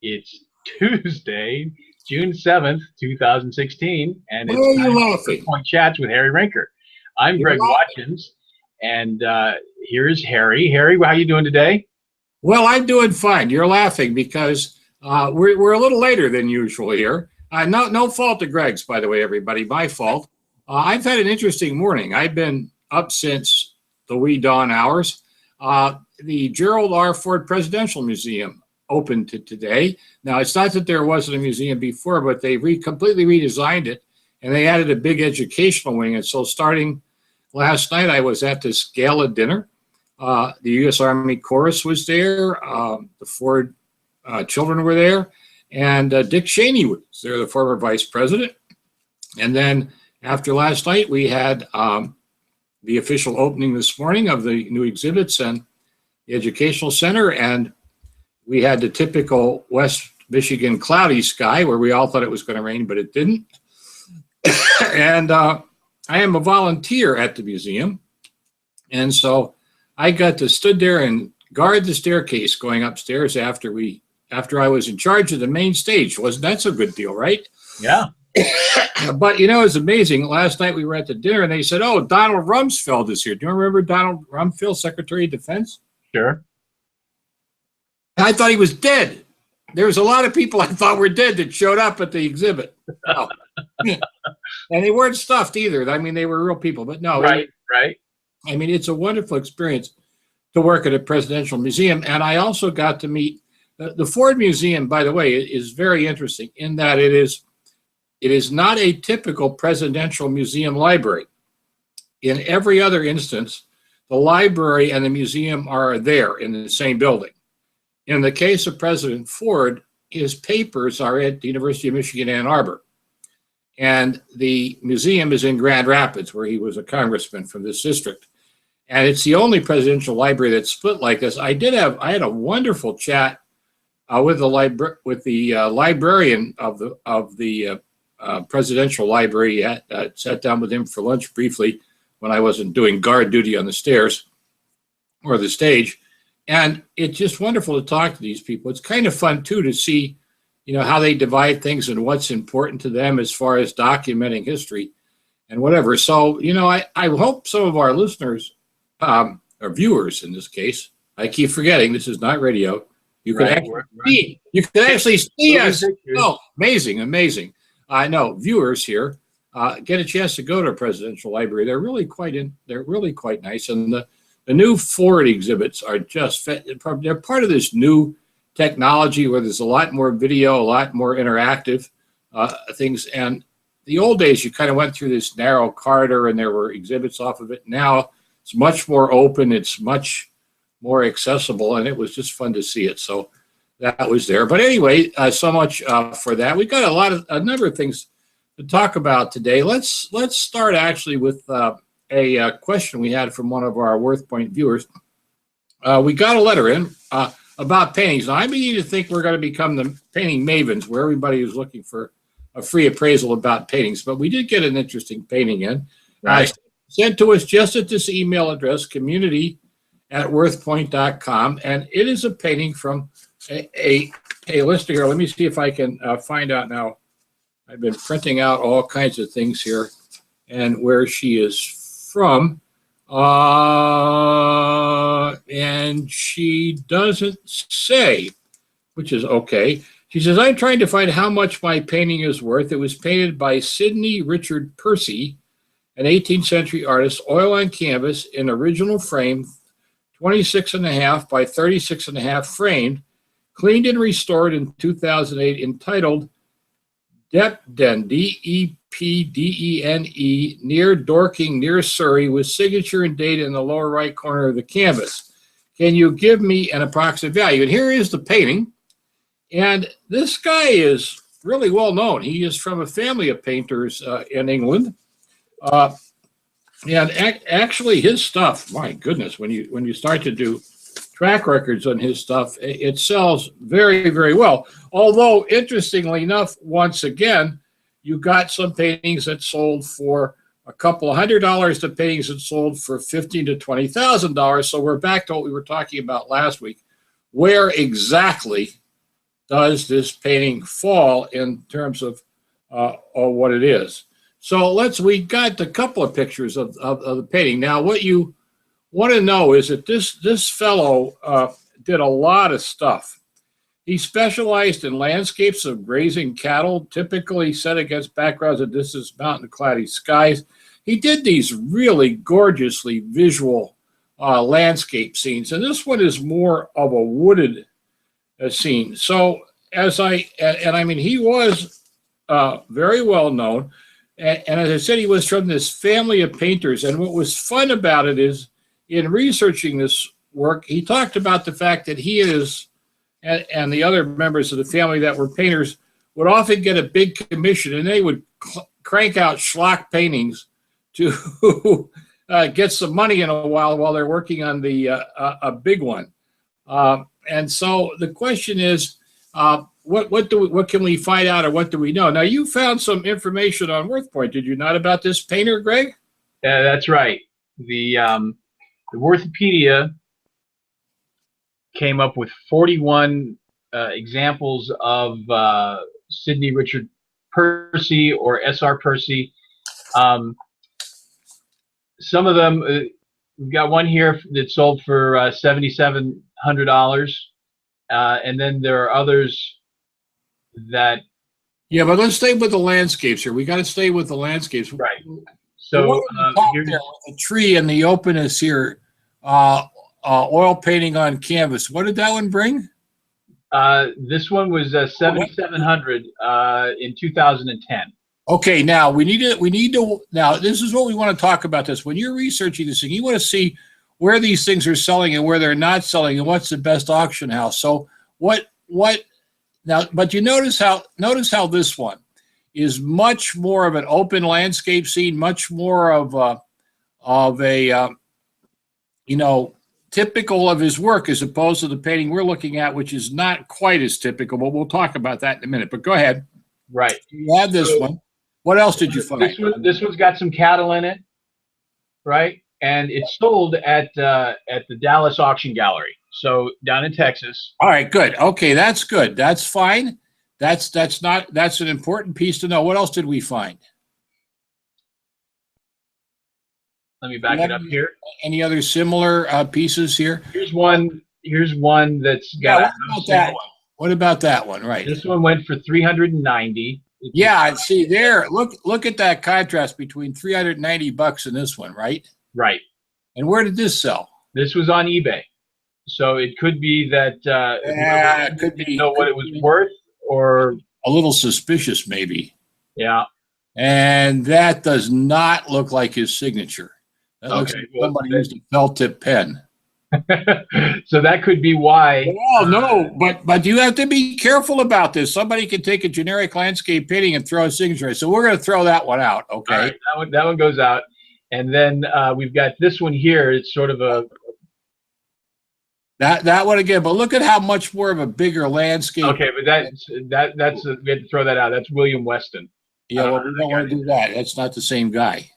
It's Tuesday, June 7th, 2016, and Why it's are you time laughing? for Point Chats with Harry Rinker. I'm You're Greg laughing. Watkins, and here's Harry. Harry, how you doing today? Well, I'm doing fine. You're laughing because we're a little later than usual here. No fault of Greg's, by the way, everybody. My fault. I've had an interesting morning. I've been up since the wee dawn hours. The Gerald R. Ford Presidential Museum opened today. Now, it's not that there wasn't a museum before, but they completely redesigned it, and they added a big educational wing. And so starting last night, I was at this gala dinner. The U.S. Army Chorus was there. The Ford children were there. And Dick Cheney was there, the former vice president. And then after last night, we had the official opening this morning of the new exhibits and the educational center. And we had the typical West Michigan cloudy sky where we all thought it was going to rain, but it didn't. And I am a volunteer at the museum. And so I got to stood there and guard the staircase going upstairs after I was in charge of the main stage. Wasn't that so good deal, right? Yeah. But you know, it's amazing. Last night we were at the dinner and they said, "Oh, Donald Rumsfeld is here." Do you remember Donald Rumsfeld, Secretary of Defense? Sure. I thought he was dead. There was a lot of people I thought were dead that showed up at the exhibit. Oh. And they weren't stuffed either. I mean, they were real people, but no. Right. I mean, it's a wonderful experience to work at a presidential museum. And I also got to meet the Ford Museum, by the way, is very interesting in that it is not a typical presidential museum library. In every other instance, the library and the museum are there in the same building. In the case of President Ford, his papers are at the University of Michigan, Ann Arbor. And the museum is in Grand Rapids, where he was a congressman from this district. And it's the only presidential library that's split like this. I had a wonderful chat with the librarian of the presidential library. Sat down with him for lunch briefly when I wasn't doing guard duty on the stairs or the stage. And it's just wonderful to talk to these people. It's kind of fun, too, to see, you know, how they divide things and what's important to them as far as documenting history and whatever. So, you know, I hope some of our listeners, or viewers in this case, I keep forgetting this is not radio. You can actually see us. Oh, amazing. I know viewers here get a chance to go to a presidential library. They're really quite nice. And the new Ford exhibits are just, they're part of this new technology where there's a lot more video, a lot more interactive things. And the old days, you kind of went through this narrow corridor and there were exhibits off of it. Now it's much more open. It's much more accessible, and it was just fun to see it. So that was there. But anyway, so much for that. We've got a number of things to talk about today. Let's start actually with a question we had from one of our WorthPoint viewers. We got a letter in about paintings. Now, I'm beginning to think we're going to become the painting mavens, where everybody is looking for a free appraisal about paintings. But we did get an interesting painting in. Right. Sent to us just at this email address, community@worthpoint.com. And it is a painting from a lister here. Let me see if I can find out now. I've been printing out all kinds of things here and where she is from. And she doesn't say, which is okay. She says, "I'm trying to find how much my painting is worth. It was painted by Sidney Richard Percy, an 18th century artist, oil on canvas in original frame, 26.5 by 36.5 framed, cleaned and restored in 2008, entitled Depden, Depdene, near Dorking, near Surrey, with signature and date in the lower right corner of the canvas. Can you give me an approximate value?" And here is the painting. And this guy is really well known. He is from a family of painters in England. And actually his stuff, my goodness, when you start to do track records on his stuff, it sells very, very well. Although, interestingly enough, once again, you got some paintings that sold for a couple of $100 to paintings that sold for $15,000 to $20,000. So we're back to what we were talking about last week. Where exactly does this painting fall in terms of what it is. So we got a couple of pictures of the painting. Now, what you want to know is that this fellow did a lot of stuff. He specialized in landscapes of grazing cattle, typically set against backgrounds of distant mountain cloudy skies. He did these really gorgeously visual landscape scenes, and this one is more of a wooded scene. So I mean, he was very well known, and as I said, he was from this family of painters. And what was fun about it is, in researching this work, he talked about the fact that he and the other members of the family that were painters would often get a big commission, and they would crank out schlock paintings to get some money in a while they're working on a big one. And so the question is, what can we find out, or what do we know? Now, you found some information on WorthPoint, did you not, about this painter, Greg? That's right. The Worthopedia came up with 41 examples of Sidney Richard Percy, or S.R. Percy. Some of them, we've got one here that sold for $7,700, and then there are others that. Yeah, but let's stay with the landscapes here. We got to stay with the landscapes, right? So here's the tree and the openness here. Oil painting on canvas. What did that one bring? This one was $7,700 in 2010. Okay, now we need to now this is what we want to talk about this. When you're researching this thing, you want to see where these things are selling and where they're not selling, and what's the best auction house. So what now, but you notice how this one is much more of an open landscape scene, much more of a typical of his work, as opposed to the painting we're looking at, which is not quite as typical, but we'll talk about that in a minute. But go ahead. Right. You had this one. What else did you find? This one's got some cattle in it, right? And it's sold at the Dallas Auction Gallery, so down in Texas. All right, good. Okay, that's good. That's fine. That's an important piece to know. What else did we find? Let me back it up here. Any other similar pieces here? Here's one that's got. What about that one? Right. This one went for $390. Yeah, I see there. Look at that contrast between $390 and this one, right? Right. And where did this sell? This was on eBay, so it could be that it could be, know what it was worth, or a little suspicious, maybe. Yeah. And that does not look like his signature. That looks like somebody used a felt tip pen. So that could be why. Well, no, but you have to be careful about this. Somebody can take a generic landscape painting and throw a signature. So we're going to throw that one out. Okay. All right, that one goes out, and then we've got this one here. It's sort of a that one again. But look at how much more of a bigger landscape. Okay, but that's we had to throw that out. That's William Weston. Yeah, well, we don't want to do that. That's not the same guy.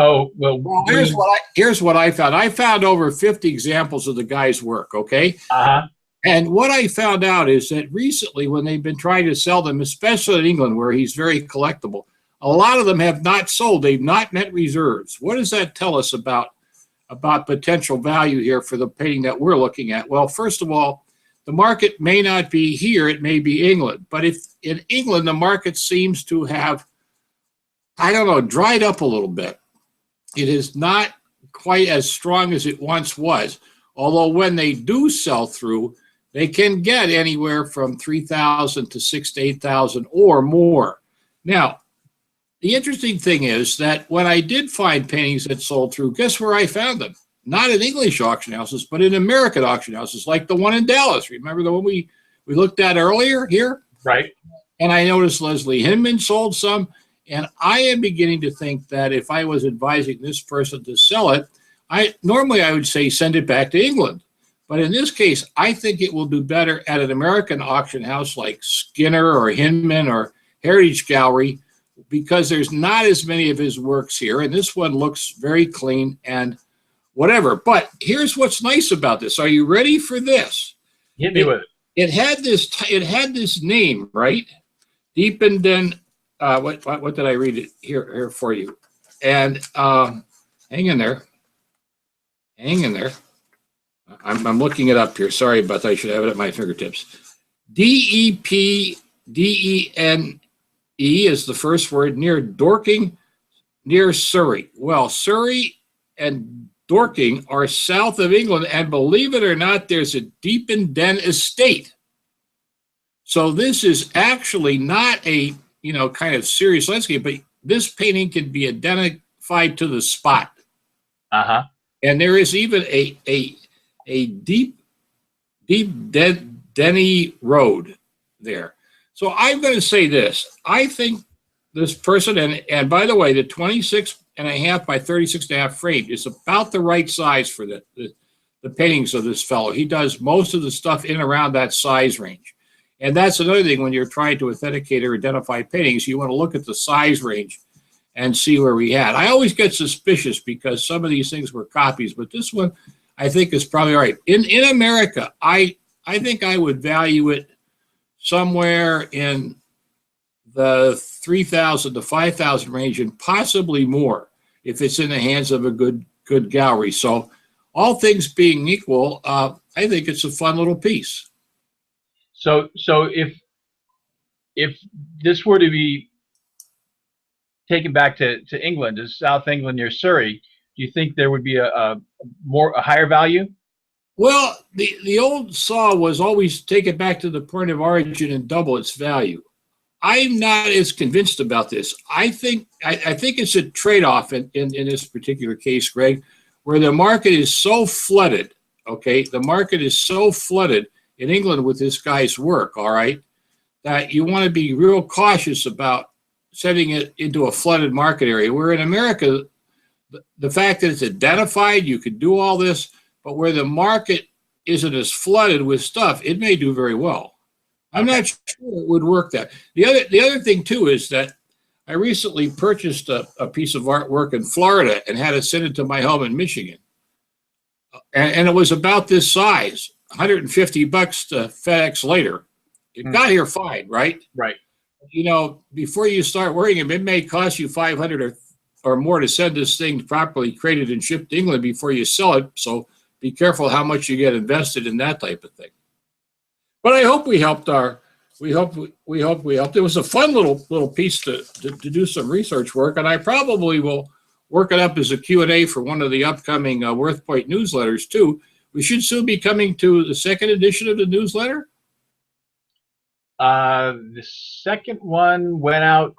Oh, well, here's what I found. I found over 50 examples of the guy's work, okay? Uh-huh. And what I found out is that recently, when they've been trying to sell them, especially in England, where he's very collectible, a lot of them have not sold. They've not met reserves. What does that tell us about potential value here for the painting that we're looking at? Well, first of all, the market may not be here. It may be England. But if in England, the market seems to have, I don't know, dried up a little bit. It is not quite as strong as it once was, although when they do sell through, they can get anywhere from 3,000 to 6,000 to 8,000 or more. Now, the interesting thing is that when I did find paintings that sold through, guess where I found them? Not in English auction houses, but in American auction houses, like the one in Dallas. Remember the one we looked at earlier here? Right. And I noticed Leslie Hinman sold some. And I am beginning to think that if I was advising this person to sell it, normally I would say send it back to England. But in this case, I think it will do better at an American auction house like Skinner or Hinman or Heritage Gallery, because there's not as many of his works here. And this one looks very clean and whatever. But here's what's nice about this. Are you ready for this? Hit me with it. it had this name, right? Deep and then what did I read it here for you? And hang in there. I'm looking it up here. Sorry, but I should have it at my fingertips. DEPDENE is the first word, near Dorking, near Surrey. Well, Surrey and Dorking are south of England, and believe it or not, there's a Deepend Den estate. So this is actually not a kind of serious landscape, but this painting can be identified to the spot. Uh-huh. And there is even a deep Denny road there. So I'm going to say this. I think this person, and by the way, the 26.5 by 36.5 frame is about the right size for the paintings of this fellow. He does most of the stuff in and around that size range. And that's another thing when you're trying to authenticate or identify paintings, you want to look at the size range and see where we had. I always get suspicious because some of these things were copies, but this one I think is probably all right. In America, I think I would value it somewhere in the 3,000 to 5,000 range, and possibly more if it's in the hands of a good gallery. So all things being equal, I think it's a fun little piece. So if this were to be taken back to England, to South England near Surrey, do you think there would be a higher value? Well, the old saw was always take it back to the point of origin and double its value. I'm not as convinced about this. I think it's a trade-off in this particular case, Greg, where the market is so flooded. Okay, the market is so flooded in England with this guy's work. All right, that you want to be real cautious about setting it into a flooded market area. Where in America, the fact that it's identified, you could do all this, but where the market isn't as flooded with stuff, it may do very well. I'm not sure it would work that. The other thing too is that I recently purchased a piece of artwork in Florida and had it sent to my home in Michigan, and it was about this size, $150 to FedEx later. It got here fine, right? Right. Before you start worrying, it may cost you $500 or more to send this thing properly crated and shipped to England before you sell it. So be careful how much you get invested in that type of thing. But I hope we helped we hope we helped. It was a fun little piece to do some research work, and I probably will work it up as a Q&A for one of the upcoming WorthPoint newsletters too. We should soon be coming to the second edition of the newsletter. The second one went out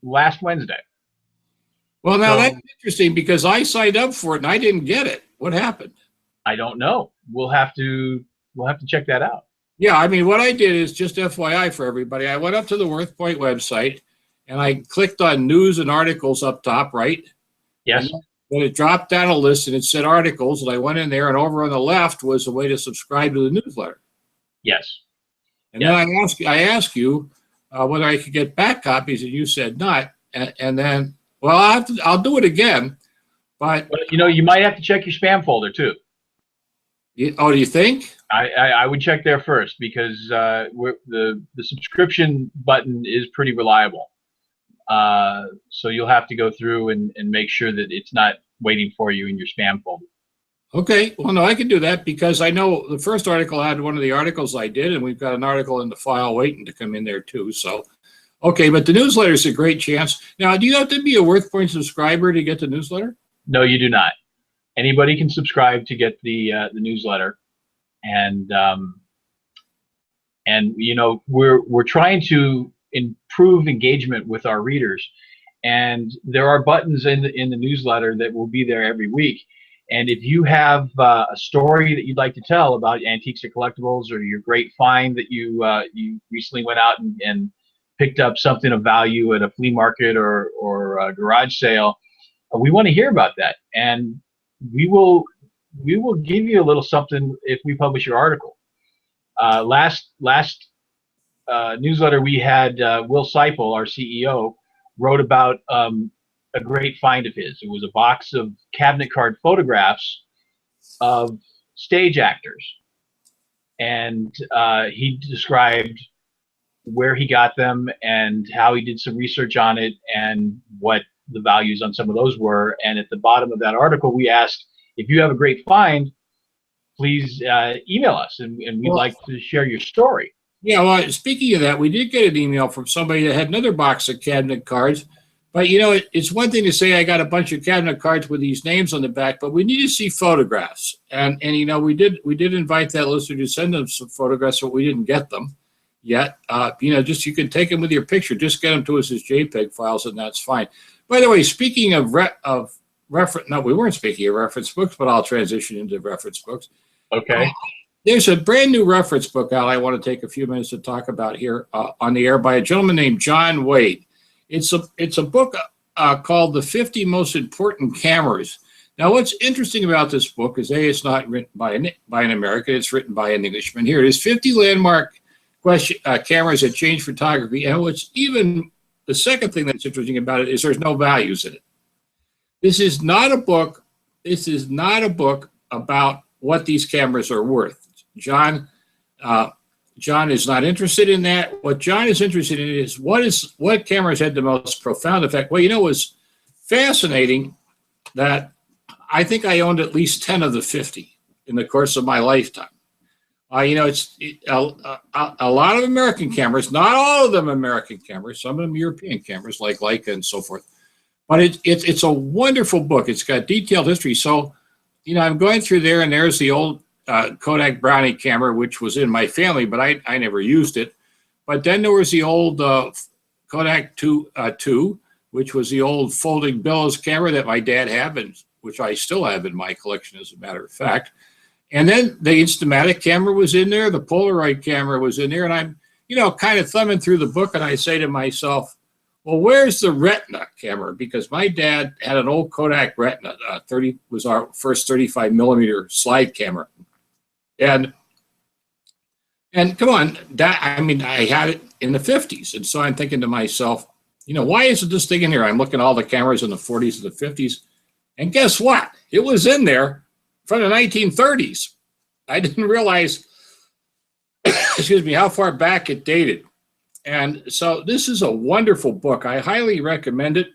last Wednesday. Well, now that's interesting because I signed up for it and I didn't get it. What happened? I don't know. We'll have to check that out. Yeah, I mean, what I did is just FYI for everybody. I went up to the WorthPoint website and I clicked on news and articles up top, right? Yes. And it dropped down a list and it said articles, and I went in there, and over on the left was a way to subscribe to the newsletter. Yes. And then I asked you whether I could get back copies, and you said not. And then, well, I'll do it again. But you might have to check your spam folder too. Do you think? I would check there first because the subscription button is pretty reliable. So you'll have to go through and make sure that it's not waiting for you in your spam folder. Okay. Well, no, I can do that because I know the first article had one of the articles I did, and we've got an article in the file waiting to come in there too. So, okay, but the newsletter is a great chance. Now, do you have to be a WorthPoint subscriber to get the newsletter? No, you do not. Anybody can subscribe to get the newsletter, and we're trying to improve engagement with our readers, and there are buttons in the newsletter that will be there every week. And if you have a story that you'd like to tell about antiques or collectibles, or your great find that you recently went out and picked up something of value at a flea market or a garage sale, we want to hear about that, and we will give you a little something if we publish your article. Last newsletter we had, Will Seipel, our CEO, wrote about a great find of his. It was a box of cabinet card photographs of stage actors, and he described where he got them and how he did some research on it and what the values on some of those were. And at the bottom of that article, we asked, if you have a great find, please email us, and we'd like to share your story. Yeah, well, speaking of that, we did get an email from somebody that had another box of cabinet cards. But, you know, it's one thing to say I got a bunch of cabinet cards with these names on the back, but we need to see photographs. And you know, we did invite that listener to send them some photographs, but we didn't get them yet. You know, just you can take them with your picture. Just get them to us as JPEG files, and that's fine. By the way, speaking of reference, no, we weren't speaking of reference books, but I'll transition into reference books. Okay. There's a brand new reference book out I want to take a few minutes to talk about here on the air by a gentleman named John Wade. It's a book called The 50 Most Important Cameras. Now, what's interesting about this book is, A, it's not written by an American, it's written by an Englishman. Here it is, 50 landmark cameras that change photography. And what's even the second thing that's interesting about it is there's no values in it. This is not a book about what these cameras are worth. John is not interested in that. What John is interested in is what cameras had the most profound effect. Well, you know, it was fascinating that I think I owned at least 10 of the 50 in the course of my lifetime. You know, a lot of American cameras, not all of them American cameras, some of them European cameras like Leica and so forth. But it's a wonderful book. It's got detailed history. So, you know, I'm going through there, and there's the old Kodak Brownie camera, which was in my family, but I never used it. But then there was the old Kodak 2, which was the old folding bellows camera that my dad had, and which I still have in my collection, as a matter of fact. And then the Instamatic camera was in there, the Polaroid camera was in there, and I'm, you know, kind of thumbing through the book, and I say to myself, well, where's the Retina camera? Because my dad had an old Kodak Retina, was our first 35 millimeter slide camera. And come on, I had it in the 50s. And so I'm thinking to myself, you know, why isn't this thing in here? I'm looking at all the cameras in the 40s and the 50s. And guess what? It was in there from the 1930s. I didn't realize, excuse me, how far back it dated. And so this is a wonderful book. I highly recommend it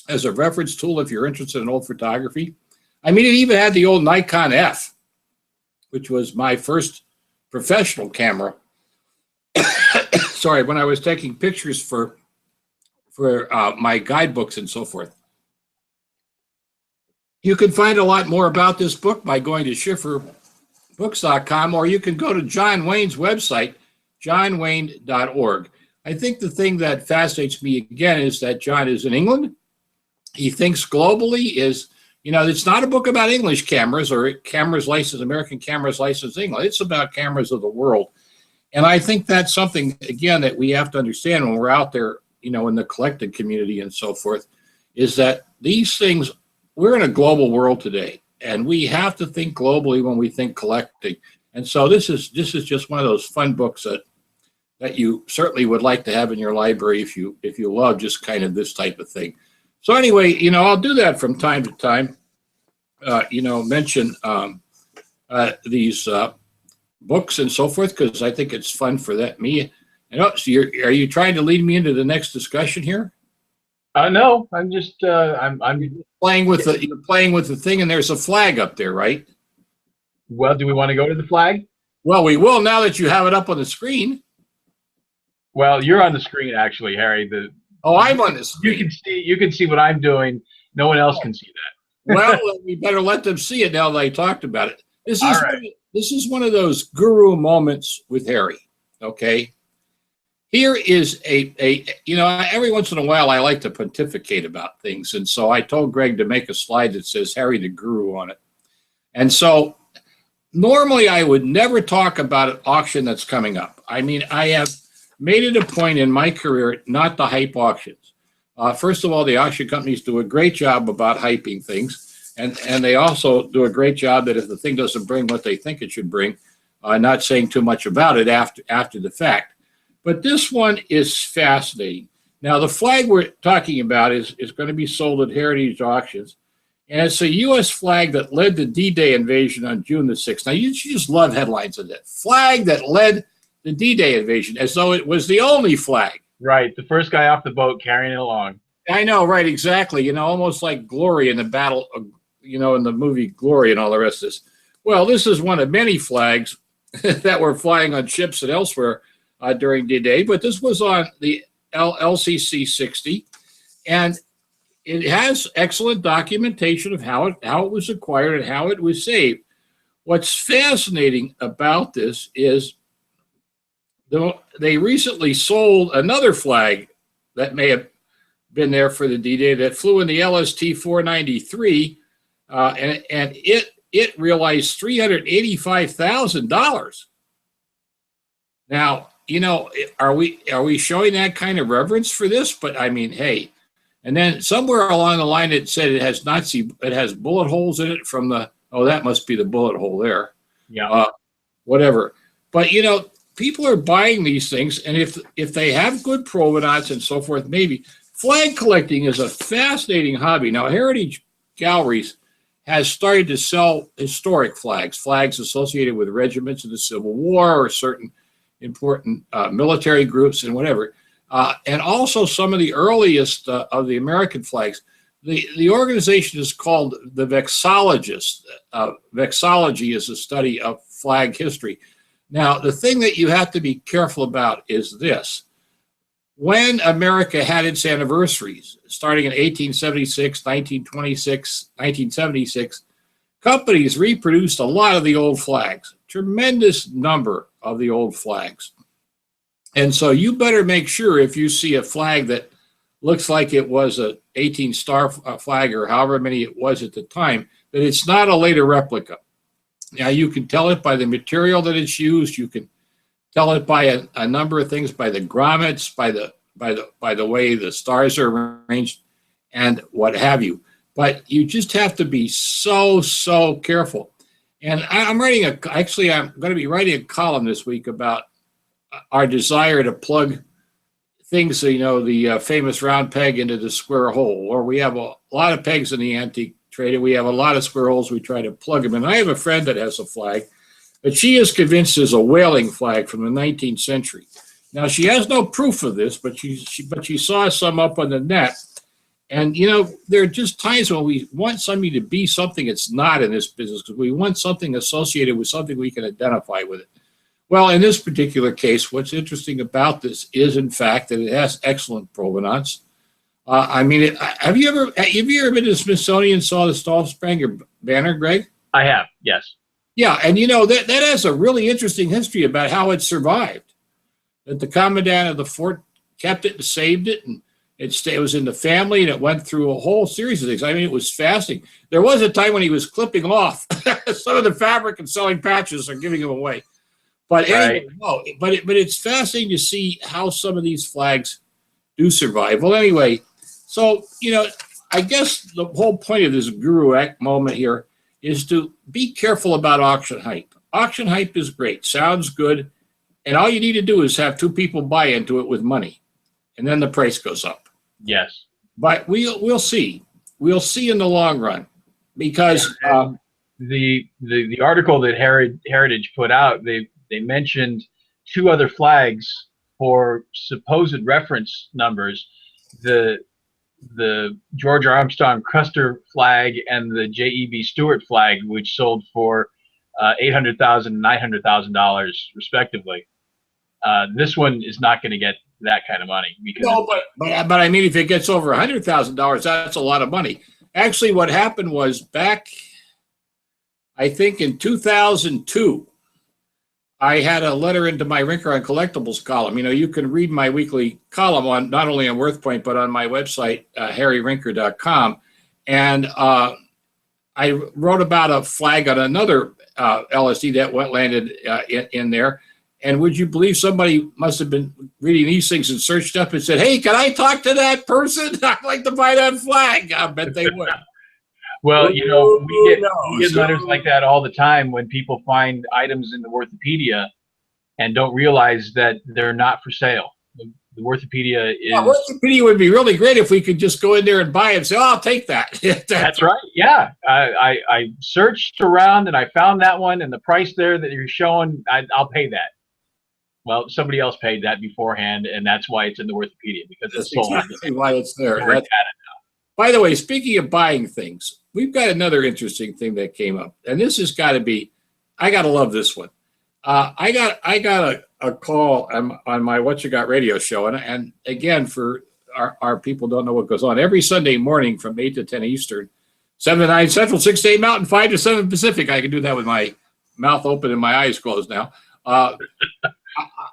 as a reference tool if you're interested in old photography. I mean, it even had the old Nikon F, which was my first professional camera. Sorry, when I was taking pictures for my guidebooks and so forth. You can find a lot more about this book by going to schifferbooks.com, or you can go to John Wayne's website, johnwayne.org. I think the thing that fascinates me again is that John is in England. He thinks globally is, you know, it's not a book about English cameras or cameras licensed, American cameras licensed in England. It's about cameras of the world. And I think that's something, again, that we have to understand when we're out there, you know, in the collecting community and so forth, is that these things, we're in a global world today, and we have to think globally when we think collecting. And so this is just one of those fun books that you certainly would like to have in your library if you love just kind of this type of thing. So anyway, you know, I'll do that from time to time. You know, mention these books and so forth, because I think it's fun for me. And so are you trying to lead me into the next discussion here? No, I'm just I'm playing with you're playing with the thing, and there's a flag up there, right? Well, do we want to go to the flag? Well, we will now that you have it up on the screen. Well, you're on the screen actually, Harry. I'm on the screen. You can see what I'm doing. No one else can see that. Well, we better let them see it now that I talked about it. This is one of those guru moments with Harry. Okay. Here is you know, every once in a while I like to pontificate about things. And so I told Greg to make a slide that says Harry the Guru on it. And so normally I would never talk about an auction that's coming up. I mean, I have made it a point in my career not to hype auctions. First of all, the auction companies do a great job about hyping things. And they also do a great job that if the thing doesn't bring what they think it should bring, not saying too much about it after the fact. But this one is fascinating. Now, the flag we're talking about is going to be sold at Heritage Auctions. And it's a U.S. flag that led the D-Day invasion on June the 6th. Now, you just love headlines of that. Flag that led the D-Day invasion, as though it was the only flag. Right, the first guy off the boat carrying it along. I know, right, exactly. You know, almost like Glory in the battle, you know, in the movie Glory and all the rest of this. Well, this is one of many flags that were flying on ships and elsewhere during D-Day, but this was on the LCC 60, and it has excellent documentation of how it was acquired and how it was saved. What's fascinating about this is they recently sold another flag that may have been there for the D-Day that flew in the LST 493, and it realized $385,000. Now, you know, are we showing that kind of reverence for this? But I mean, hey, and then somewhere along the line it said it has bullet holes in it from the, oh, that must be the bullet hole there. Yeah. Whatever. But you know, people are buying these things, and if they have good provenance and so forth, maybe. Flag collecting is a fascinating hobby. Now, Heritage Galleries has started to sell historic flags associated with regiments of the Civil War or certain important military groups and whatever, and also some of the earliest of the American flags. The organization is called the Vexologists. Vexology is a study of flag history. Now, the thing that you have to be careful about is this. When America had its anniversaries, starting in 1876, 1926, 1976, companies reproduced a lot of the old flags, tremendous number of the old flags. And so you better make sure if you see a flag that looks like it was a 18-star flag or however many it was at the time, that it's not a later replica. Now, you can tell it by the material that it's used. You can tell it by a number of things, by the grommets, by the way the stars are arranged, and what have you. But you just have to be so careful. And I'm going to be writing a column this week about our desire to plug things, you know, the famous round peg into the square hole, or we have a lot of pegs in the antique trade, and we have a lot of square holes. We try to plug them in. I have a friend that has a flag that she is convinced is a whaling flag from the 19th century. Now, she has no proof of this, but she saw some up on the net. And, you know, there are just times when we want something to be something it's not in this business, because we want something associated with something we can identify with it. Well, in this particular case, what's interesting about this is, in fact, that it has excellent provenance. I mean, have you ever been to the Smithsonian and saw the Stahl-Springer banner, Greg? I have, yes. Yeah, and you know, that has a really interesting history about how it survived. That the commandant of the fort kept it and saved it, and it was in the family, and it went through a whole series of things. I mean, it was fascinating. There was a time when he was clipping off some of the fabric and selling patches or giving them away. But anyway, no, but it's fascinating to see how some of these flags do survive. Well, anyway, so, you know, I guess the whole point of this Guru Act moment here is to be careful about auction hype. Auction hype is great, sounds good, and all you need to do is have two people buy into it with money, and then the price goes up. Yes. But we'll see. We'll see in the long run, because the article that Heritage put out, they mentioned two other flags for supposed reference numbers, the George Armstrong Custer flag and the J.E.B. Stewart flag, which sold for $800,000 and $900,000 respectively. This one is not going to get that kind of money, because but I mean, if it gets over $100,000, that's a lot of money. Actually, what happened was back, I think in 2002, I had a letter into my Rinker on Collectibles column. You know, you can read my weekly column on not only on WorthPoint, but on my website, harryrinker.com. And I wrote about a flag on another LSD that landed in there. And would you believe somebody must have been reading these things and searched up and said, "Hey, can I talk to that person? I'd like to buy that flag." I bet they would. Well, you know, we get letters like that all the time when people find items in the Worthopedia and don't realize that they're not for sale. The Worthopedia Yeah, is. Wikipedia would be really great if we could just go in there and buy it and say, "Oh, I'll take that." That's right. Yeah, I searched around and I found that one, and the price there that you're showing, I'll pay that. Well, somebody else paid that beforehand, and that's why it's in the Worthopedia, because it's That's sold. exactly why it's there. Stored By the way, speaking of buying things, we've got another interesting thing that came up, and this has got to be, I got to love this one. I got a call on my What You Got radio show, and again, for our people don't know what goes on, every Sunday morning from 8 to 10 Eastern, 7 to 9 Central, 6 to 8 Mountain, 5 to 7 Pacific. I can do that with my mouth open and my eyes closed now.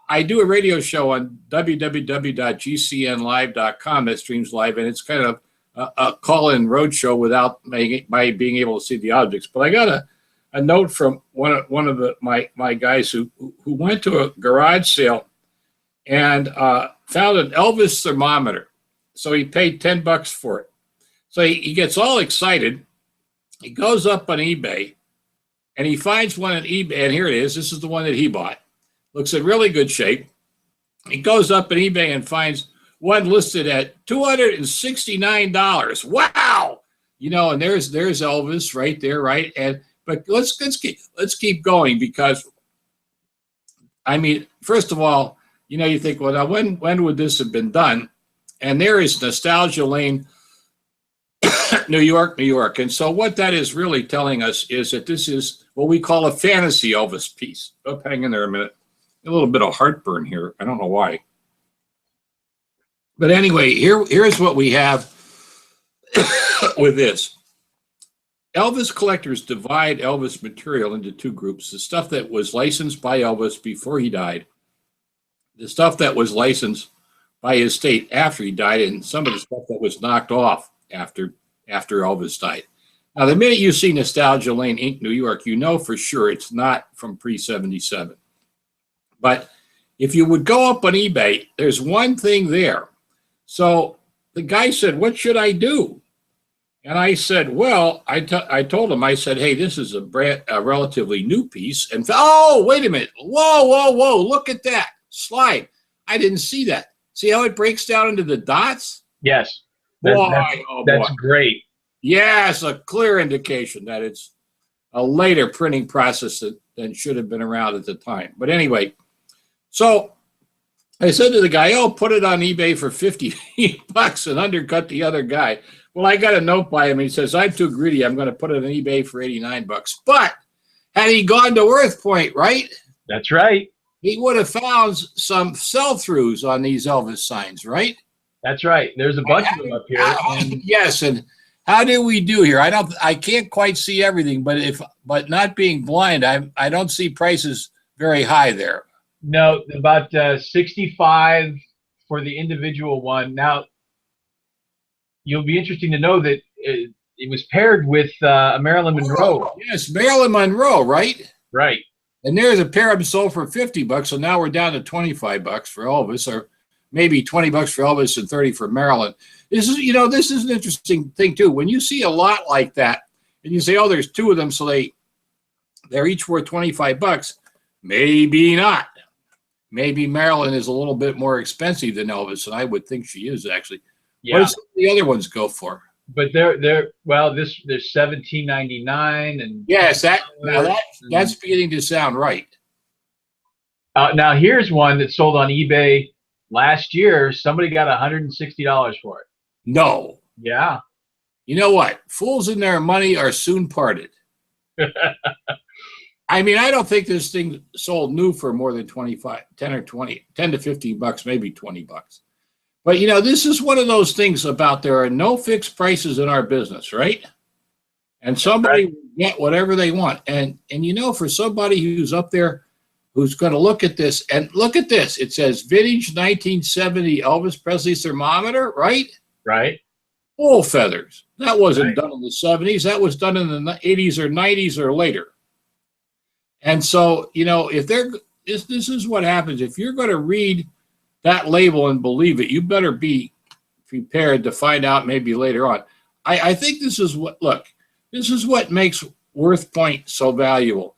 I do a radio show on www.gcnlive.com that streams live, and it's kind of a call-in road show without my being able to see the objects. But I got a note from one of my guys who went to a garage sale and found an Elvis thermometer. So he paid $10 for it. So he gets all excited. He goes up on eBay and he finds one on eBay, and here it is. This is the one that he bought. Looks in really good shape. He goes up on eBay and finds one listed at $269. Wow! You know, and there's Elvis right there, right? But let's keep going, because I mean, first of all, you know, you think, well, now when would this have been done? And there is Nostalgia Lane, New York, New York. And so what that is really telling us is that this is what we call a fantasy Elvis piece. Oh, hang in there a minute. A little bit of heartburn here. I don't know why. But anyway, here's what we have with this. Elvis collectors divide Elvis material into two groups: the stuff that was licensed by Elvis before he died, the stuff that was licensed by his estate after he died, and some of the stuff that was knocked off after Elvis died. Now, the minute you see Nostalgia Lane, Inc., New York, you know for sure it's not from pre-77. But if you would go up on eBay, there's one thing there. So the guy said, "What should I do?" And I said, well, I told him, I said, "Hey, this is a relatively new piece." And oh, wait a minute. Whoa, look at that slide. I didn't see that. See how it breaks down into the dots? Yes. That's great. Yes, a clear indication that it's a later printing process than should have been around at the time. But anyway, so I said to the guy, "Oh, put it on eBay for $50 and undercut the other guy." Well, I got a note by him. He says, "I'm too greedy. I'm going to put it on eBay for $89. But had he gone to WorthPoint, right? That's right. He would have found some sell-throughs on these Elvis signs, right? That's right. There's a bunch of them up here. Yes, and how do we do here? I can't quite see everything, but not being blind, I don't see prices very high there. No, about 65 for the individual one. Now, you'll be interesting to know that it was paired with a Marilyn Monroe. Yes, Marilyn Monroe, right? Right. And there's a pair of them sold for $50, so now we're down to $25 for Elvis, or maybe $20 for Elvis and $30 for Marilyn. This is an interesting thing too. When you see a lot like that, and you say, "Oh, there's two of them, so they're each worth $25." Maybe not. Maybe Marilyn is a little bit more expensive than Elvis, and I would think she is actually. Yeah. What do the other ones go for? But there's $17.99 and yes, that's beginning to sound right. Now here's one that sold on eBay last year. Somebody got $160 for it. No. Yeah. You know what? Fools and their money are soon parted. I mean, I don't think this thing sold new for more than 10 to $15, maybe $20. But, you know, this is one of those things about there are no fixed prices in our business, right? And somebody will get whatever they want. And you know, for somebody who's up there who's going to look at this, and look at this. It says vintage 1970 Elvis Presley thermometer, right? Right. Full feathers. That wasn't done in the 70s. That was done in the 80s or 90s or later. And so, you know, if this is what happens. If you're going to read that label and believe it, you better be prepared to find out maybe later on. I think this is what makes WorthPoint so valuable.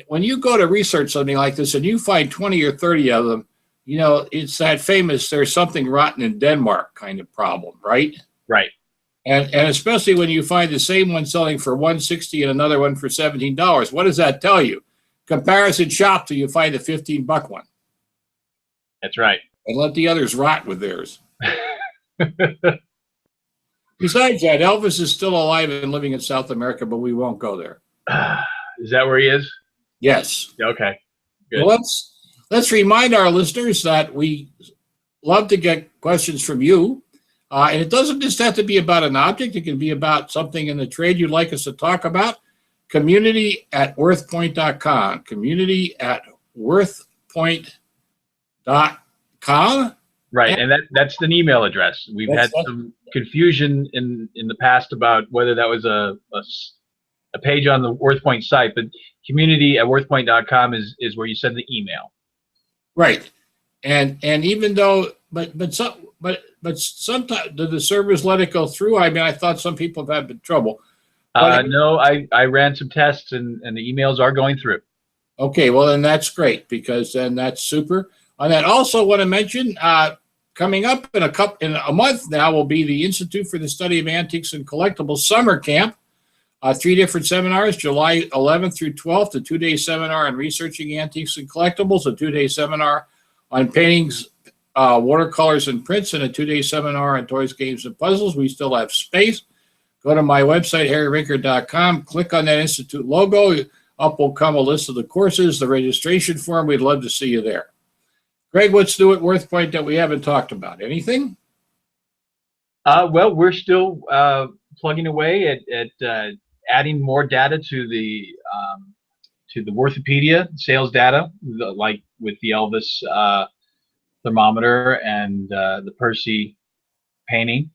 When you go to research something like this and you find 20 or 30 of them you know, it's that famous "there's something rotten in Denmark" kind of problem, right? Right. And especially when you find the same one selling for $160 and another one for $17. What does that tell you? Comparison shop till you find a $15 one. That's right. And let the others rot with theirs. Besides that, Elvis is still alive and living in South America, but we won't go there. Is that where he is? Yes. Okay. Good. Well, let's remind our listeners that we love to get questions from you. And it doesn't just have to be about an object. It can be about something in the trade you'd like us to talk about. Community@worthpoint.com. Community@worthpoint.com. Right, and that's the email address. We've had some confusion in the past about whether that was a page on the WorthPoint site, but community@worthpoint.com is where you send the email. Right, and even though, but sometimes do the servers let it go through? I mean, I thought some people have had trouble. No, I ran some tests and the emails are going through. Okay, well then that's great, because then that's super. And I also want to mention, coming up in a month now will be the Institute for the Study of Antiques and Collectibles Summer Camp. 3 different seminars, July 11th through 12th, a 2-day seminar on researching antiques and collectibles, a 2-day seminar on paintings, watercolors, and prints, and a 2-day seminar on toys, games, and puzzles. We still have space. Go to my website, harryrinker.com, click on that Institute logo. Up will come a list of the courses, the registration form. We'd love to see you there. Greg, what's new at WorthPoint that we haven't talked about? Anything? Well, we're still plugging away at adding more data to the Worthopedia sales data, like with the Elvis thermometer and the Percy painting.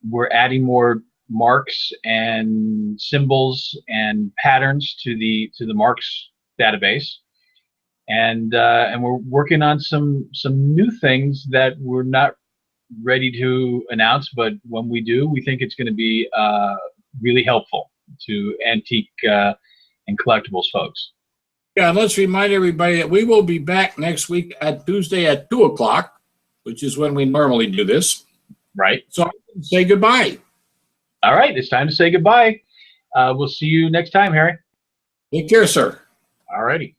We're adding more marks and symbols and patterns to the marks database. And we're working on some new things that we're not ready to announce, but when we do, we think it's going to be really helpful to antique and collectibles folks. Yeah, and let's remind everybody that we will be back next week at Tuesday at 2 o'clock, which is when we normally do this. Right. So say goodbye. All right, it's time to say goodbye. We'll see you next time, Harry. Take care, sir. All righty.